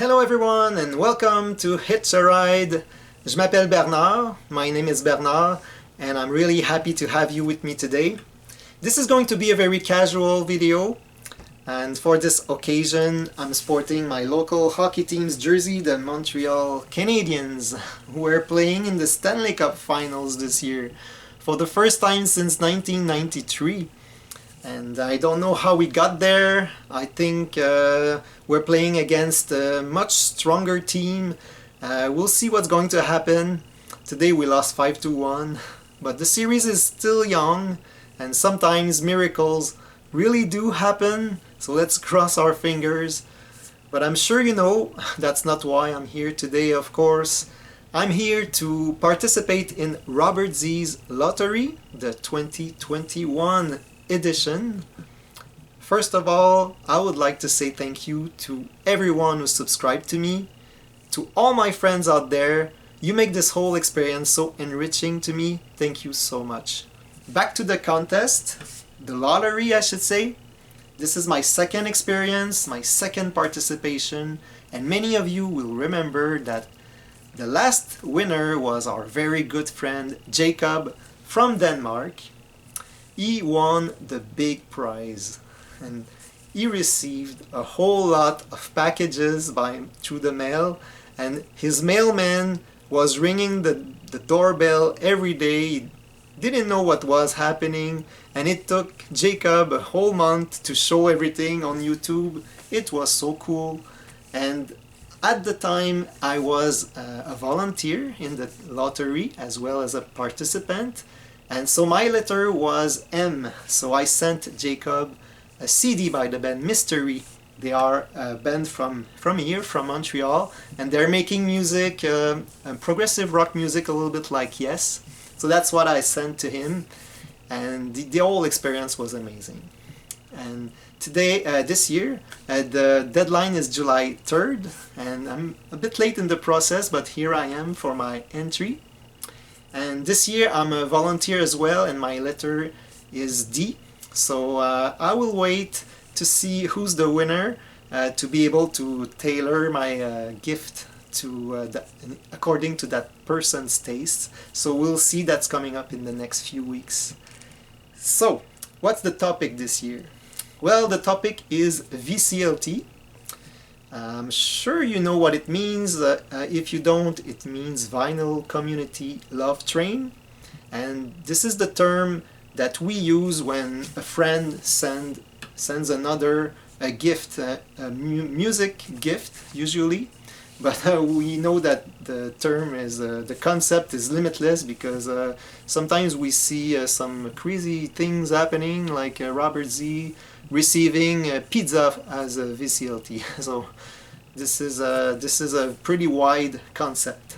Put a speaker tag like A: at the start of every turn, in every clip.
A: Hello everyone and welcome to Hitch a Ride. Je m'appelle Bernard, my name is Bernard, and I'm really happy to have you with me today. This is going to be a very casual video, and for this occasion I'm sporting my local hockey team's jersey, the Montreal Canadiens, who are playing in the Stanley Cup Finals this year for the first time since 1993. And I don't know how we got there. I think we're playing against a much stronger team. We'll see what's going to happen. Today we lost 5-1, but the series is still young, and sometimes miracles really do happen, so let's cross our fingers. But I'm sure you know that's not why I'm here today, of course. I'm here to participate in Robert Z's Lottery, the 2021 edition. First of all, I would like to say thank you to everyone who subscribed to me, to all my friends out there. You make this whole experience so enriching to me. Thank you so much. Back to the contest, the lottery I should say. This is my second experience, my second participation, and many of you will remember that the last winner was our very good friend Jacob from Denmark. He won the big prize, and he received a whole lot of packages through the mail, and his mailman was ringing the doorbell every day. He didn't know what was happening, and it took Jacob a whole month to show everything on YouTube. It was so cool. And at the time I was a volunteer in the lottery as well as a participant. And so my letter was M, so I sent Jacob a CD by the band Mystery. They are a band from here, from Montreal, and they're making music, progressive rock music, a little bit like Yes. So that's what I sent to him, and the whole experience was amazing. And today, this year, the deadline is July 3rd, and I'm a bit late in the process, but here I am for my entry. And this year I'm a volunteer as well, and my letter is D. So I will wait to see who's the winner to be able to tailor my gift to according to that person's taste. So we'll see, that's coming up in the next few weeks. So what's the topic this year? Well, the topic is VCLT. I'm sure you know what it means. If you don't, it means Vinyl Community Love Train. And this is the term that we use when a friend sends another a gift, a music gift usually. But we know that the term is, the concept is limitless, because sometimes we see some crazy things happening, like Robert Z receiving pizza as a VCLT. So this is a pretty wide concept.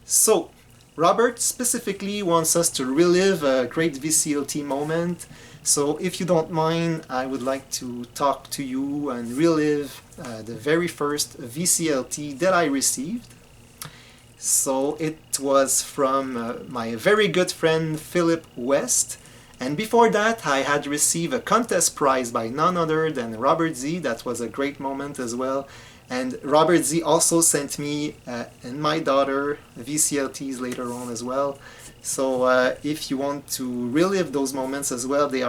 A: So Robert specifically wants us to relive a great VCLT moment. So if you don't mind, I would like to talk to you and relive the very first VCLT that I received. So it was from my very good friend Philip West. And before that, I had received a contest prize by none other than Robert Z. That was a great moment as well. And Robert Z also sent me and my daughter VCLTs later on as well. So if you want to relive those moments as well, they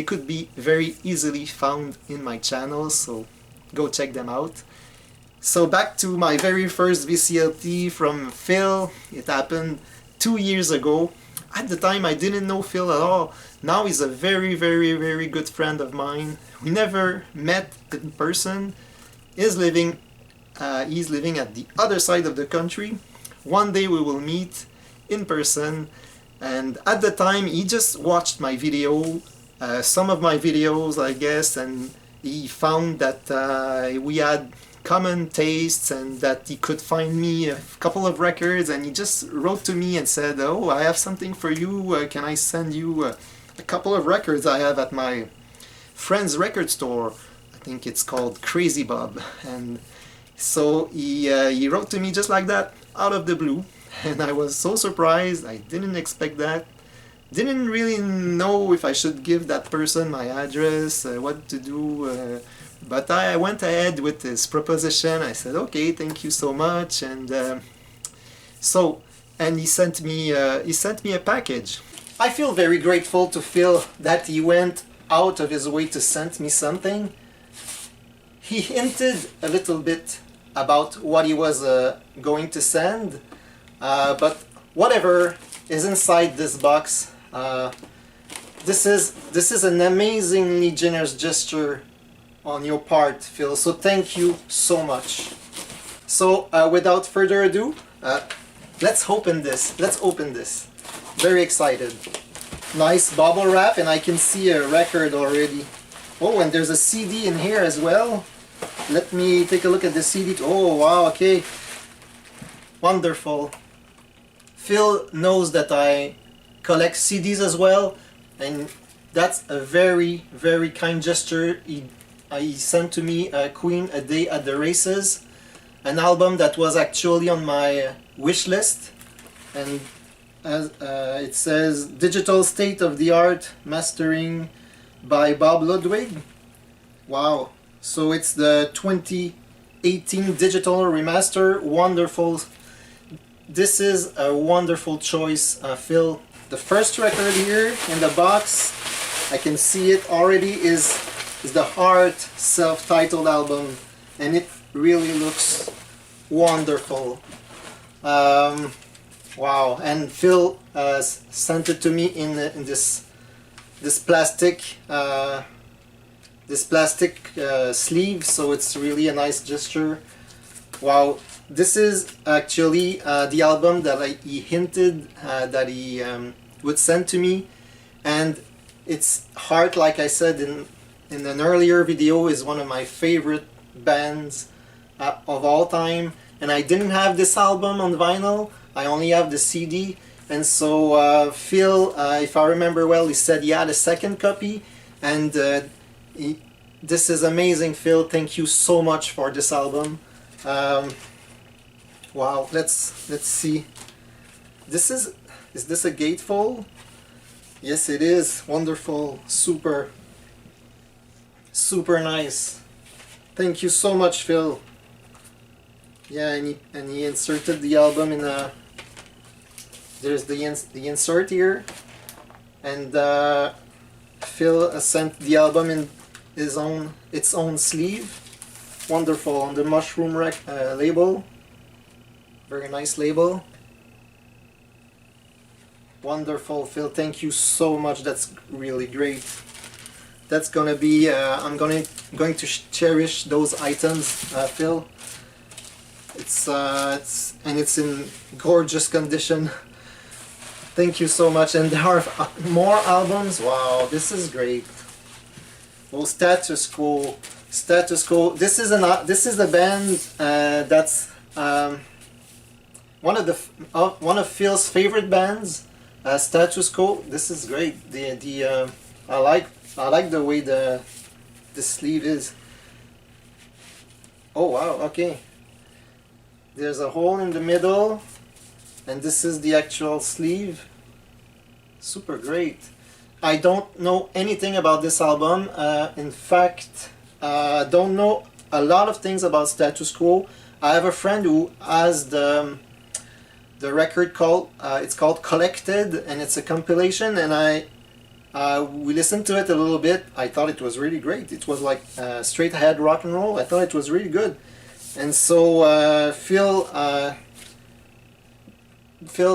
A: could be very easily found in my channel, so go check them out. So back to my very first VCLT from Phil. It happened 2 years ago. At the time I didn't know Phil at all. Now he's a very, very, very good friend of mine. We never met in person. He's living at the other side of the country. One day we will meet in person, and at the time he just watched my video, some of my videos I guess, and he found that we had common tastes and that he could find me a couple of records, and he just wrote to me and said, "Oh, I have something for you, can I send you a couple of records I have at my friend's record store." I think it's called Crazy Bob. And so he wrote to me just like that, out of the blue, and I was so surprised. I didn't expect that. Didn't really know if I should give that person my address, what to do. but I went ahead with this proposition. I said, okay, thank you so much, and and he sent me a package. I feel very grateful to Phil that he went out of his way to send me something. He hinted a little bit about what he was going to send, but whatever is inside this box. This is an amazingly generous gesture on your part, Phil. So thank you so much. So without further ado, let's open this. Very excited. Nice bubble wrap, and I can see a record already. Oh, and there's a CD in here as well. Let me take a look at the CD. Oh wow, okay. Wonderful. Phil knows that I collect CDs as well, and that's a very, very kind gesture. He sent to me Queen, A Day at the Races, an album that was actually on my wish list, and as it says, digital state of the art mastering by Bob Ludwig. Wow. So it's the 2018 digital remaster. Wonderful. This is a wonderful choice, Phil. The first record here in the box, I can see it already, is the Heart self-titled album, and it really looks wonderful. Wow, and Phil sent it to me in this plastic sleeve, so it's really a nice gesture. Wow, this is actually the album that he hinted that he would send to me, and it's Heart, like I said in an earlier video, is one of my favorite bands of all time, and I didn't have this album on vinyl. I only have the CD, and so Phil, if I remember well, he said he had a second copy, and this is amazing, Phil. Thank you so much for this album. Wow, let's see. Is this a gatefold? Yes, it is. Wonderful, super nice. Thank you so much, Phil. Yeah, and he inserted the album in a. There's the insert here, and Phil sent the album in its own sleeve. Wonderful, on the Mushroom label. Very nice label. Wonderful, Phil. Thank you so much. That's really great. That's gonna be. I'm going to cherish those items, Phil. It's in gorgeous condition. Thank you so much. And there are more albums. Wow, this is great. Oh, Status Quo. This is a band that's one of Phil's favorite bands. Status Quo. This is great. I like the way the sleeve is. Oh wow. Okay. There's a hole in the middle, and this is the actual sleeve. Super great. I don't know anything about this album. In fact, I don't know a lot of things about Status Quo. I have a friend who has the record called it's called Collected, and it's a compilation, and we listened to it a little bit. I thought it was really great. It was like straight ahead rock and roll. I thought it was really good. And so Phil,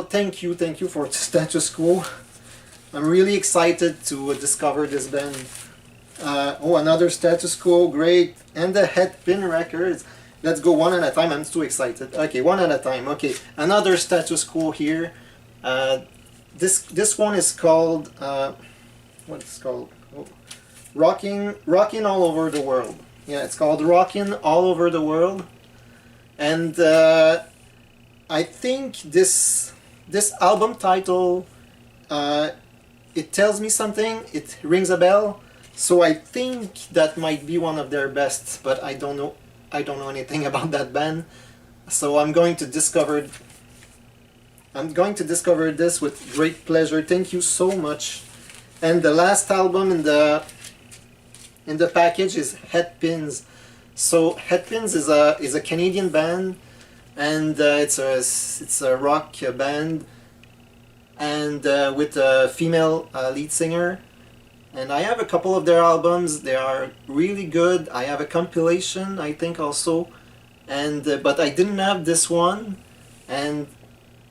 A: thank you for Status Quo. I'm really excited to discover this band. Oh, another Status Quo, great, and the Headpin Records. Let's go one at a time. I'm too excited. Okay, one at a time. Okay, another Status Quo here. This one is called what is it called? Oh, Rockin' All Over the World. Yeah, it's called Rockin' All Over the World, and I think this album title it tells me something. It rings a bell. So I think that might be one of their best, but I don't know anything about that band. So I'm going to discover this with great pleasure. Thank you so much. And the last album in in the package is Headpins. So Headpins is a Canadian band, and it's a rock band, and with a female lead singer. And I have a couple of their albums. They are really good. I have a compilation, I think, also, and but I didn't have this one, and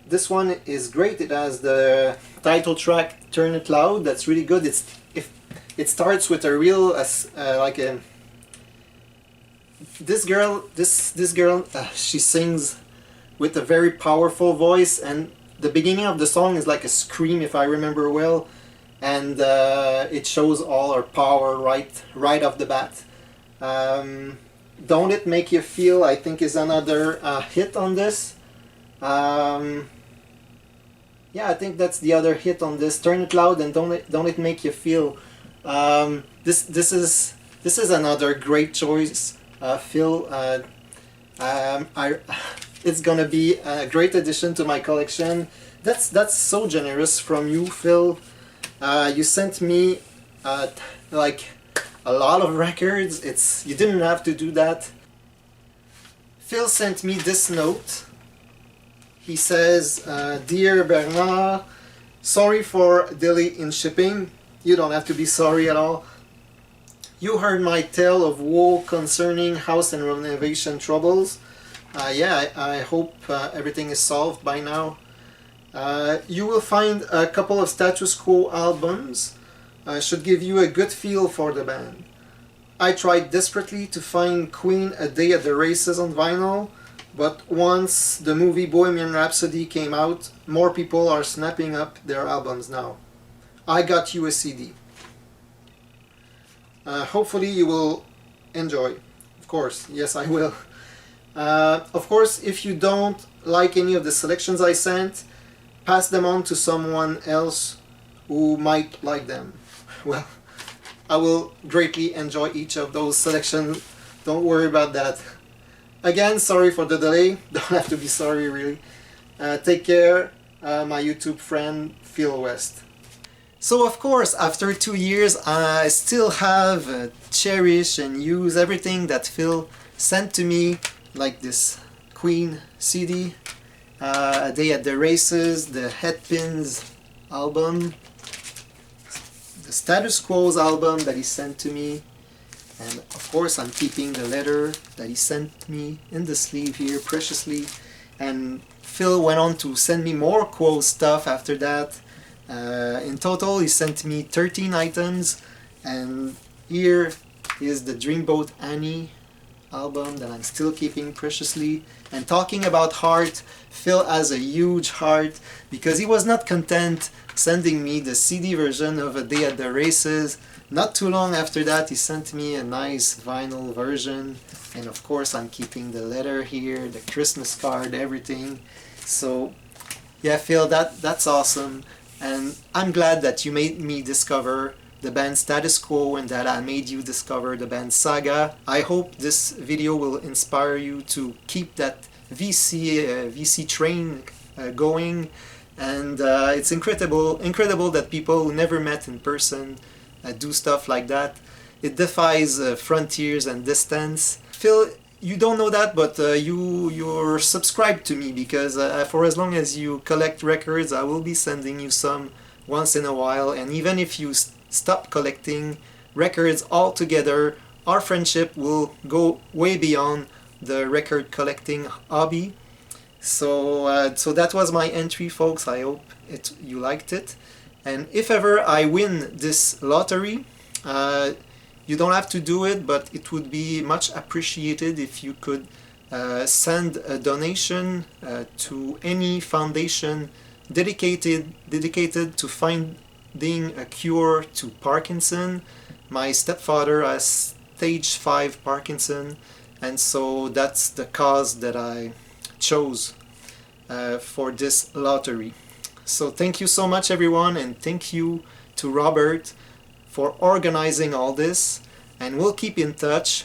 A: this one is great. It has the title track "Turn It Loud." That's really good. It starts with a real like a this girl she sings with a very powerful voice, and the beginning of the song is like a scream, if I remember well, and it shows all her power right off the bat. Don't It Make You Feel, I think, is another hit on this. Yeah, I think that's the other hit on this. Turn It Loud and Don't It Make You Feel. This is another great choice, Phil. It's gonna be a great addition to my collection. That's so generous from you, Phil. You sent me like a lot of records. You didn't have to do that. Phil sent me this note. He says, "Dear Bernard, sorry for delay in shipping." You don't have to be sorry at all. "You heard my tale of woe concerning house and renovation troubles. Yeah, I hope everything is solved by now. You will find a couple of Status Quo albums. Should give you a good feel for the band. I tried desperately to find Queen A Day at the Races on vinyl, but once the movie Bohemian Rhapsody came out, more people are snapping up their albums now. I got you a CD. Hopefully you will enjoy." Of course, yes, I will. Of course, if you don't like any of the selections I sent, pass them on to someone else who might like them. Well, I will greatly enjoy each of those selections. Don't worry about that. Again, sorry for the delay. Don't have to be sorry, really. Take care, my YouTube friend, Phil West. So of course, after 2 years, I still have cherish and use everything that Phil sent to me, like this Queen CD, A Day at the Races, the Headpins album, the Status Quo's album that he sent to me, and of course I'm keeping the letter that he sent me in the sleeve here preciously. And Phil went on to send me more Quo stuff after that. In total he sent me 13 items, and here is the Dreamboat Annie album that I'm still keeping preciously. And talking about heart, Phil has a huge heart, because he was not content sending me the CD version of A Day at the Races. Not too long after that he sent me a nice vinyl version, and of course I'm keeping the letter here, the Christmas card, everything. So yeah, Phil, that's awesome, and I'm glad that you made me discover the band Status Quo and that I made you discover the band Saga. I hope this video will inspire you to keep that VC train going, and it's incredible that people who never met in person do stuff like that. It defies frontiers and distance. Phil, you don't know that, but you're subscribed to me, because for as long as you collect records, I will be sending you some once in a while. And even if you stop collecting records altogether, our friendship will go way beyond the record collecting hobby. So so that was my entry, folks. I hope you liked it. And if ever I win this lottery, you don't have to do it, but it would be much appreciated if you could send a donation to any foundation dedicated to finding a cure to Parkinson. My stepfather has stage 5 Parkinson, and so that's the cause that I chose for this lottery. So thank you so much, everyone, and thank you to Robert for organizing all this, and we'll keep in touch.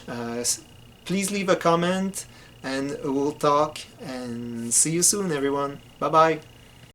A: Please leave a comment and we'll talk, and see you soon, everyone. Bye bye.